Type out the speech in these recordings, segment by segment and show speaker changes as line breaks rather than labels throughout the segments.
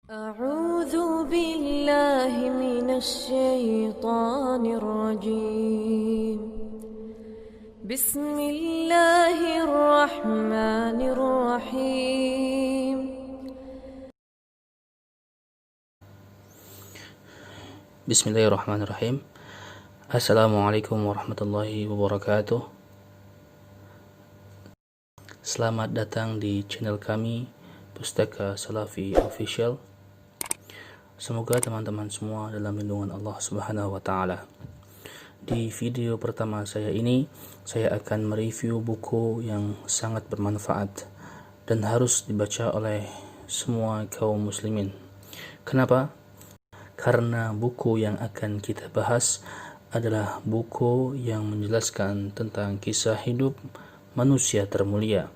أعوذ بالله من الشيطان الرجيم بسم الله الرحمن الرحيم
Bismillahirrahmanirrahim. Assalamualaikum warahmatullahi wabarakatuh. Selamat datang di channel kami, Pustaka Salafi Official. Semoga teman-teman semua dalam lindungan Allah Subhanahu wa taala. Di video pertama saya ini, saya akan mereview buku yang sangat bermanfaat dan harus dibaca oleh semua kaum muslimin. Kenapa? Karena buku yang akan kita bahas adalah buku yang menjelaskan tentang kisah hidup manusia termulia,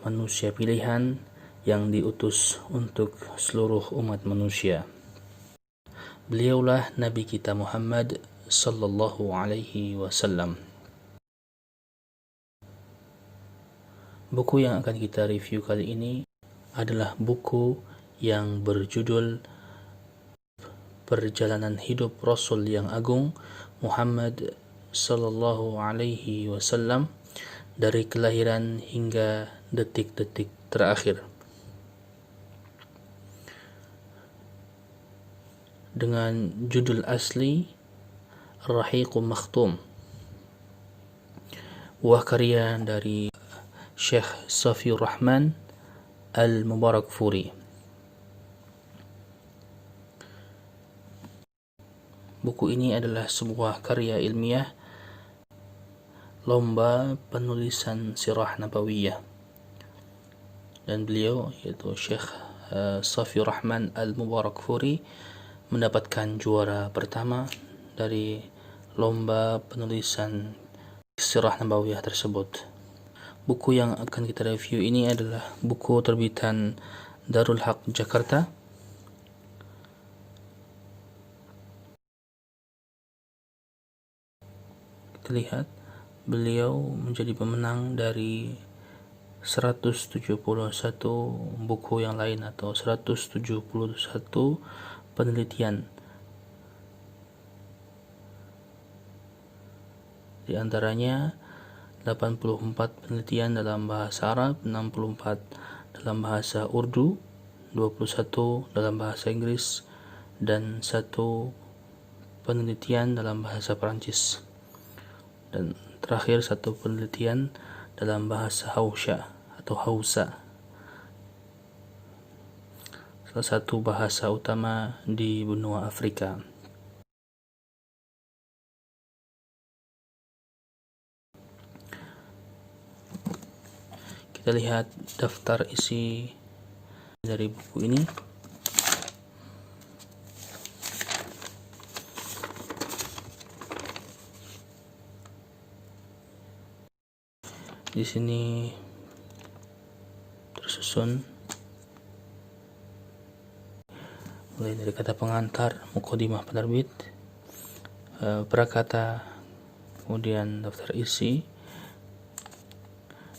manusia pilihan yang diutus untuk seluruh umat manusia. Beliaulah Nabi kita Muhammad sallallahu alaihi wasallam. Buku yang akan kita review kali ini adalah buku yang berjudul Perjalanan Hidup Rasul yang Agung Muhammad sallallahu alaihi wasallam dari kelahiran hingga detik-detik terakhir. Dengan judul asli Ar-Rahiqul Makhtum, buah karya dari Syekh Safiur Rahman Al-Mubarakfuri. Buku ini adalah sebuah karya ilmiah lomba penulisan sirah nabawiyah, dan beliau yaitu Syekh Safiur Rahman Al-Mubarakfuri mendapatkan juara pertama dari lomba penulisan sirah nabawiyah tersebut. Buku yang akan kita review ini adalah buku terbitan Darul Haq Jakarta. Kita lihat beliau menjadi pemenang dari 171 buku yang lain atau 171 penelitian. Di antaranya 84 penelitian dalam bahasa Arab, 64 dalam bahasa Urdu, 21 dalam bahasa Inggris, dan 1 penelitian dalam bahasa Perancis. Dan terakhir 1 penelitian dalam bahasa Hausa atau Hausa, salah satu bahasa utama di benua Afrika. Kita lihat daftar isi dari buku ini. Di sini tersusun mulai dari kata pengantar, mukadimah penerbit, prakata, kemudian daftar isi,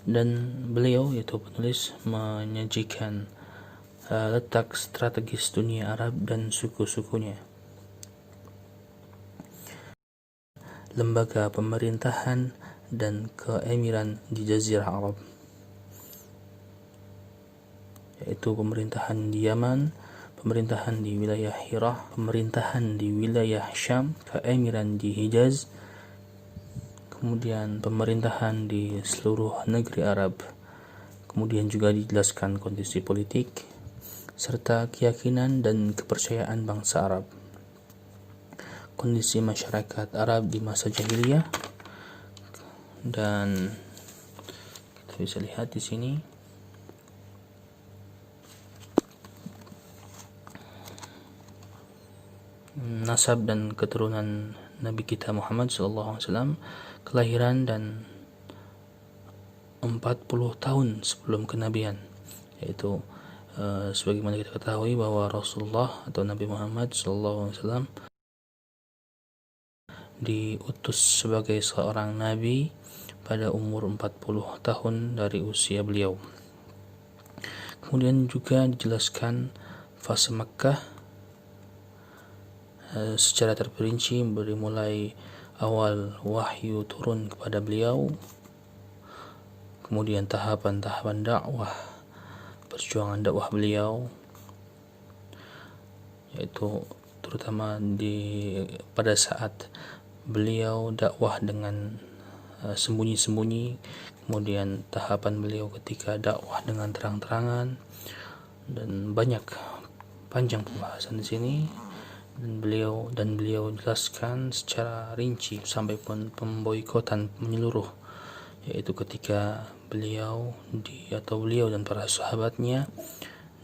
dan beliau yaitu penulis menyajikan letak strategis dunia Arab dan suku-sukunya, lembaga pemerintahan dan keemiran di Jazirah Arab, yaitu pemerintahan di Yaman, pemerintahan di wilayah Hirah, pemerintahan di wilayah Syam, keemiran di Hijaz, kemudian pemerintahan di seluruh negeri Arab. Kemudian juga dijelaskan kondisi politik serta keyakinan dan kepercayaan bangsa Arab, kondisi masyarakat Arab di masa jahiliyah, dan kita bisa lihat di sini nasab dan keturunan Nabi kita Muhammad SAW, kelahiran dan 40 tahun sebelum kenabian, yaitu sebagaimana kita ketahui bahwa Rasulullah atau Nabi Muhammad SAW diutus sebagai seorang nabi pada umur 40 tahun dari usia beliau. Kemudian juga dijelaskan fase Makkah secara terperinci dari mulai awal wahyu turun kepada beliau, kemudian tahapan-tahapan dakwah, perjuangan dakwah beliau, yaitu terutama pada saat beliau dakwah dengan sembunyi-sembunyi, kemudian tahapan beliau ketika dakwah dengan terang-terangan, dan banyak panjang pembahasan di sini, dan beliau jelaskan secara rinci sampai pun pemboikotan menyeluruh, yaitu ketika beliau dan para sahabatnya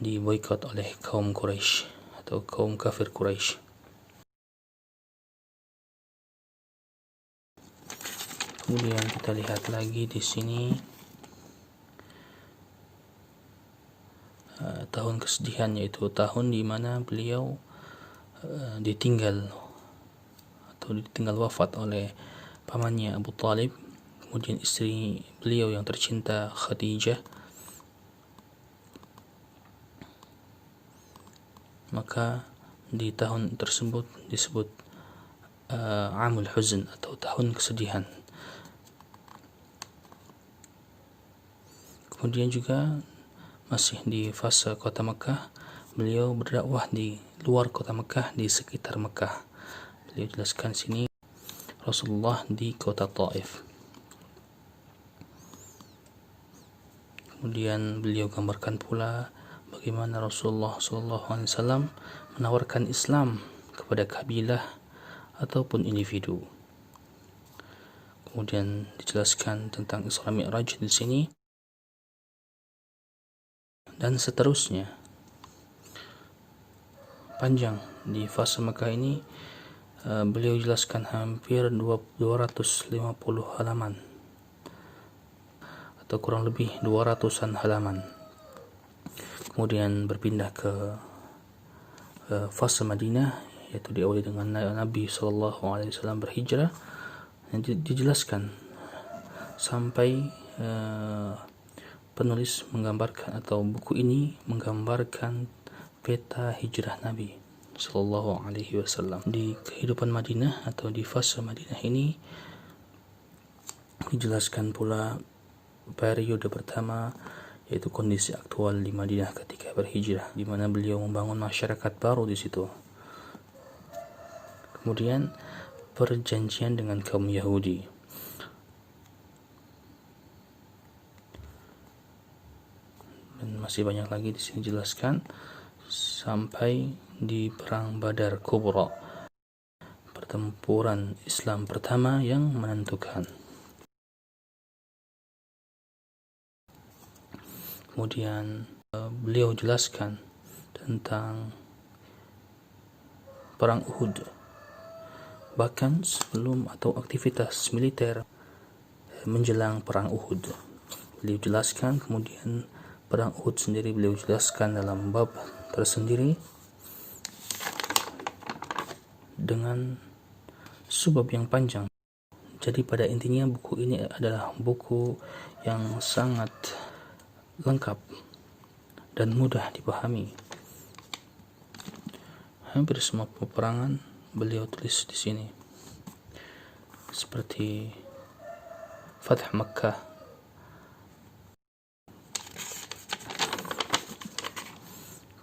diboikot oleh kaum Quraisy atau kaum kafir Quraisy. Kemudian kita lihat lagi di sini tahun kesedihan, yaitu tahun di mana beliau ditinggal wafat oleh pamannya Abu Talib, kemudian istri beliau yang tercinta Khadijah. Maka di tahun tersebut disebut Amul Huzn atau tahun kesedihan. Kemudian juga masih di fase kota Mekah, beliau berdakwah di luar kota Mekah, di sekitar Mekah. Beliau jelaskan sini Rasulullah di kota Taif. Kemudian beliau gambarkan pula bagaimana Rasulullah SAW menawarkan Islam kepada kabilah ataupun individu. Kemudian dijelaskan tentang Isra Mi'raj di sini, dan seterusnya. Panjang di fase Mekah ini, beliau jelaskan hampir 250 halaman atau kurang lebih 200-an halaman. Kemudian berpindah ke fase Madinah, yaitu diawali dengan Nabi SAW berhijrah, dan dijelaskan sampai penulis menggambarkan, atau buku ini menggambarkan peta hijrah Nabi Sallallahu Alaihi Wasallam di kehidupan Madinah atau di fase Madinah ini. Dijelaskan pula periode pertama, yaitu kondisi aktual di Madinah ketika berhijrah, di mana beliau membangun masyarakat baru di situ. Kemudian perjanjian dengan kaum Yahudi. Dan masih banyak lagi di sini dijelaskan sampai di perang Badar Kubra, pertempuran Islam pertama yang menentukan. Kemudian beliau jelaskan tentang perang Uhud, bahkan sebelum atau aktivitas militer menjelang perang Uhud beliau jelaskan. Kemudian perang Uhud sendiri beliau jelaskan dalam bab tersendiri dengan subbab yang panjang. Jadi pada intinya buku ini adalah buku yang sangat lengkap dan mudah dipahami. Hampir semua peperangan beliau tulis di sini, seperti Fath Makkah,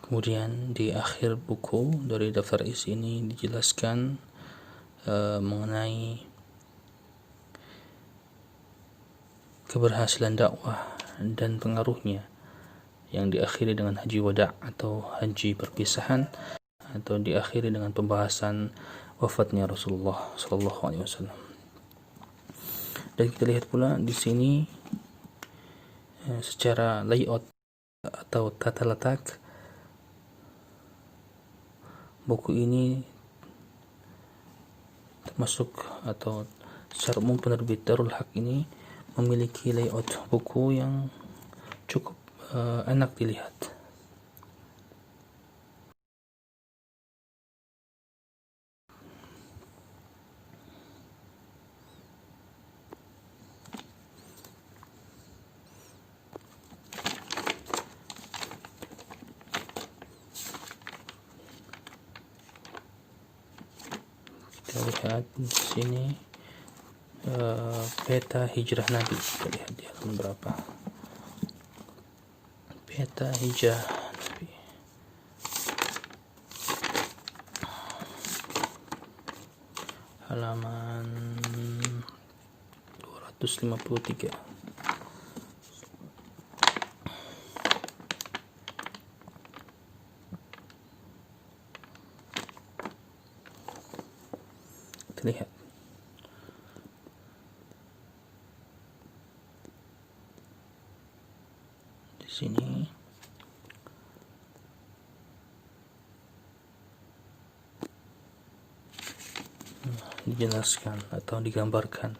kemudian di akhir buku dari daftar isi ini dijelaskan mengenai keberhasilan dakwah dan pengaruhnya, yang diakhiri dengan haji wada' atau haji perpisahan, atau diakhiri dengan pembahasan wafatnya Rasulullah SAW. Dan kita lihat pula di sini secara layout atau tata letak buku ini, termasuk atau secara umum penerbit Darul Haq ini memiliki layout buku yang cukup enak dilihat. Kita lihat di sini peta hijrah Nabi. Kita lihat di halaman berapa. Peta hijrah Nabi. Halaman 253. Kita lihat. Di sini dijelaskan atau digambarkan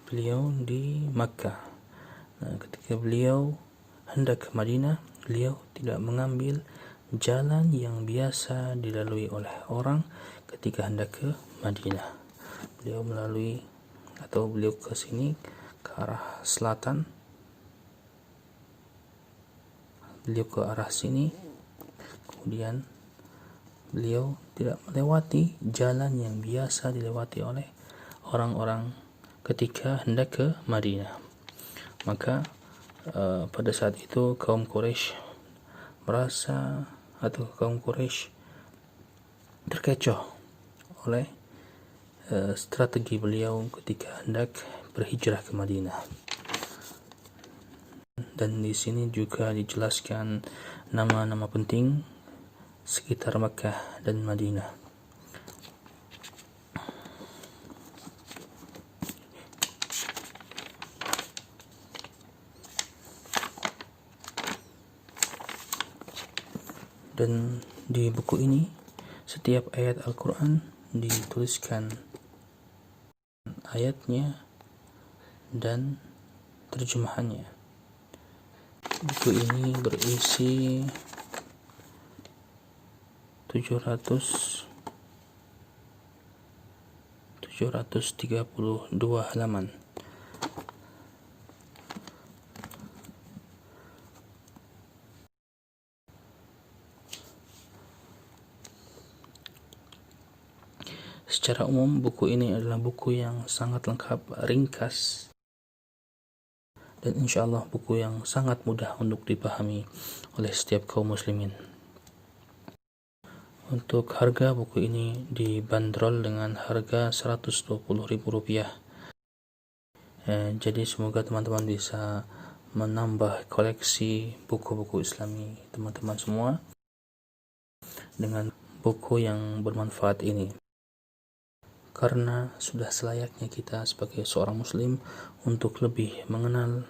beliau di Makkah. Nah, ketika beliau hendak ke Madinah, beliau tidak mengambil jalan yang biasa dilalui oleh orang ketika hendak ke Madinah. Beliau ke sini ke arah selatan. Beliau ke arah sini, kemudian beliau tidak melewati jalan yang biasa dilewati oleh orang-orang ketika hendak ke Madinah. Maka pada saat itu kaum Quraisy terkecoh oleh strategi beliau ketika hendak berhijrah ke Madinah. Dan di sini juga dijelaskan nama-nama penting sekitar Makkah dan Madinah. Dan di buku ini setiap ayat Al-Quran dituliskan ayatnya dan terjemahannya. Buku ini berisi 732 halaman. Secara umum, buku ini adalah buku yang sangat lengkap, ringkas, dan insyaallah buku yang sangat mudah untuk dipahami oleh setiap kaum muslimin. Untuk harga buku ini dibanderol dengan harga Rp120.000. Jadi semoga teman-teman bisa menambah koleksi buku-buku Islami teman-teman semua dengan buku yang bermanfaat ini. Karena sudah selayaknya kita sebagai seorang muslim untuk lebih mengenal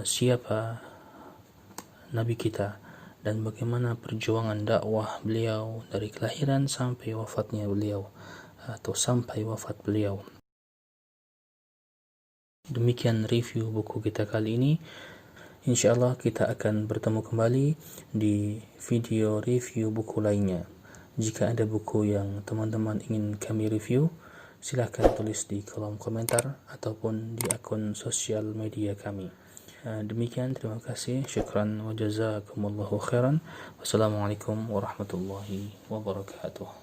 siapa Nabi kita dan bagaimana perjuangan dakwah beliau dari kelahiran sampai wafatnya beliau atau sampai wafat beliau. Demikian review buku kita kali ini. Insyaallah kita akan bertemu kembali di video review buku lainnya. Jika ada buku yang teman-teman ingin kami review, silahkan tulis di kolom komentar ataupun di akun sosial media kami. Demikian, terima kasih. Syukran wa jazakumullahu khairan. Wassalamualaikum warahmatullahi wabarakatuh.